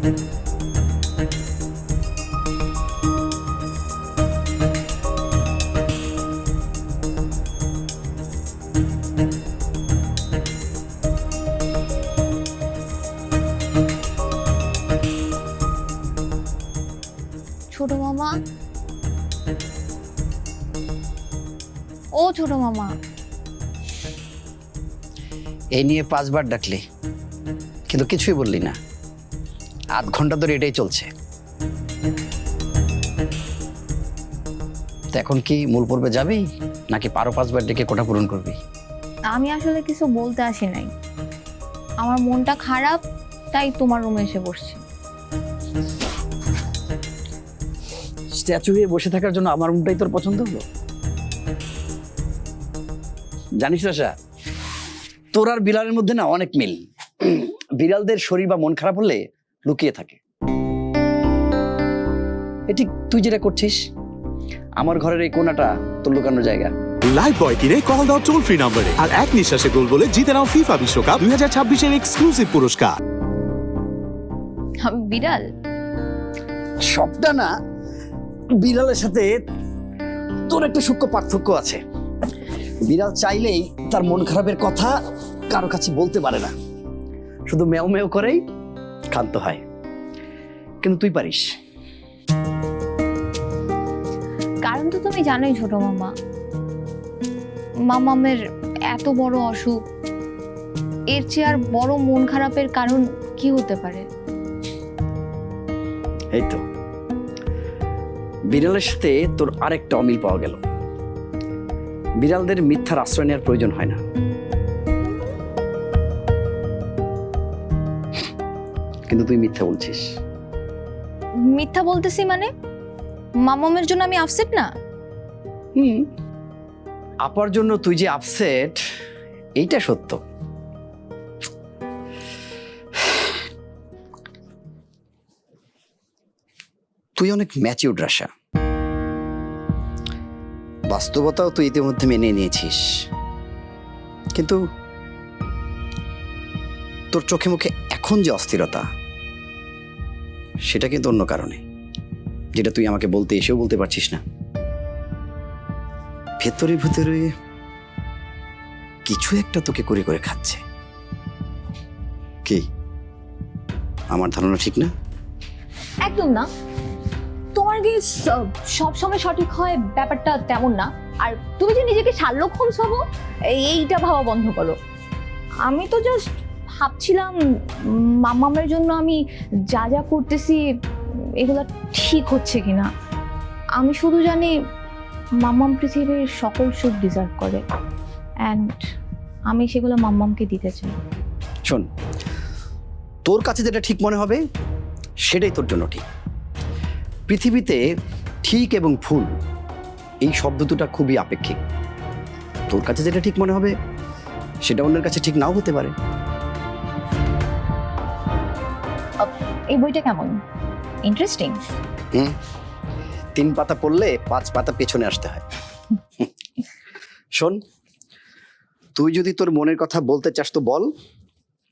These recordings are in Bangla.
ছোট মামা, ও ছোট মামা। এই নিয়ে 5 বার ডাকলি, কিন্তু কিছুই বললি না। আধ ঘন্টা ধরে এটাই চলছে। তো এখন কি মূল পর্বে যাবি, নাকি 5 বার ডেকে কোটা পূরণ করবি? আমি আসলে কিছু বলতে আসি নাই, আমার মনটা খারাপ, তাই তোমার রুমে এসে বসছি। স্ট্যাচু হয়ে বসে থাকার জন্য আমার রুমটাই তোর পছন্দ হলো? জানিস রাশা, তোর আর বিড়ালের মধ্যে না অনেক মিল। বিড়ালদের শরীর বা মন খারাপ হলে লুকিয়ে থাকে। ঠিক তুই যেটা করছিস, আমার ঘরের এই কোণাটা তোর লুকানোর জায়গা। লাইফ বয় কিনে কল দাও টোল ফ্রি নম্বরে, আর এক নিঃশ্বাসে গোল বলে জিতে নাও ফিফা বিশ্বকাপ 2026 এক্সক্লুসিভ পুরস্কার। বিড়াল? সবটা না, বিড়ালের সাথে তোর একটা সূক্ষ্ম পার্থক্য আছে। বিড়াল চাইলেই তার মন খারাপের কথা কারো কাছে বলতে পারে না, শুধু মেও মেও করেই ক্ষান্ত হয়। কিন্তু তুই পারিস। কারণ তো তুমি জানোই ছোট মামা, মামামের এত বড় অসুখ, এর চেয়ে আর বড় মন খারাপের কারণ কি হতে পারে? এই তো বিড়ালের সাথে তোর আরেকটা অমিল পাওয়া গেল। বিড়ালদের মিথ্যার আশ্রয় নেওয়ার প্রয়োজন হয় না, কিন্তু তুই মিথ্যা বলছিস। মিথ্যা বলতেছি মানে? মামামের জন্য আমি আপসেট না? আপার জন্য তুই যে আপসেট, এইটা সত্য। তুই অনেক ম্যাচিউরড রাশা, বাস্তবতাও তুই ইতিমধ্যে মেনে নিয়েছিস, কিন্তু তোর চোখে মুখে এখন যে অস্থিরতা, সেটা কিন্তু অন্য কারণে, যেটা তুই আমাকে বলতে এসেও বলতে পারছিস না। ভেতরে ভেতরে কিছু একটা তোকে করে করে খাচ্ছে। কি আমার ধারণা ঠিক না? একদম না। তোমার কি সব সময় সঠিক হয় ব্যাপারটা তেমন না। আর তুমি যে নিজেকে শার্লক হোমস ভাবো, এইটা ভাবা বন্ধ করো। আমি তো জাস্ট ভাবছিলাম মামামের জন্য আমি যা যা করতেছি এগুলো ঠিক হচ্ছে কিনা। আমি শুধু জানি মাম্মাম পৃথিবীর সকল সুখ ডিজার্ভ করে, অ্যান্ড আমি সেগুলো মাম্মামকে দিতে চাই। শোন, তোর কাছে যেটা ঠিক মনে হবে সেটাই তোর জন্য ঠিক। পৃথিবীতে ঠিক এবং ভুল এই শব্দ দুটা খুবই আপেক্ষিক। তোর কাছে যেটা ঠিক মনে হবে সেটা অন্যের কাছে ঠিক নাও হতে পারে। এই বইটা কেমন? ইন্টারেস্টিং? 3 পাতা পড়লে 5 পাতা পেছনে আসতে হয়। শোন, তুই যদি তোর মনের কথা বলতে চাস তো বল,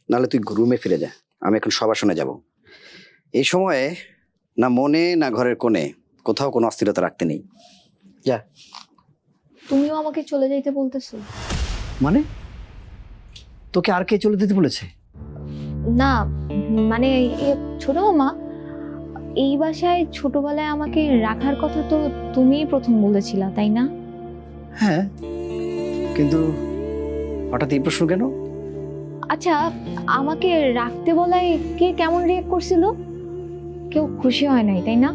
নাহলে তুই রুমে ফিরে যা। আমি এখন সবার শুনে যাব। এই সময়ে না মনে না ঘরের কোণে কোথাও কোনো অস্থিরতা রাখতে নেই। যা। তুমিও আমাকে চলে যাইতে বলতেছো? মানে তোকে আর কে চলে যেতে বলেছে? না মানে ছোট মামা, এই বাসায় ছোটবেলায় আমাকে রাখার কথা তো তুমিই প্রথম বলেছিলা, তাই না? হ্যাঁ, কিন্তু হঠাৎ এই প্রশ্ন কেন? আচ্ছা, আমাকে রাখতে বলায় কে কেমন রিয়েক্ট করছিল? কেউ খুশি হয় নাই, তাই না?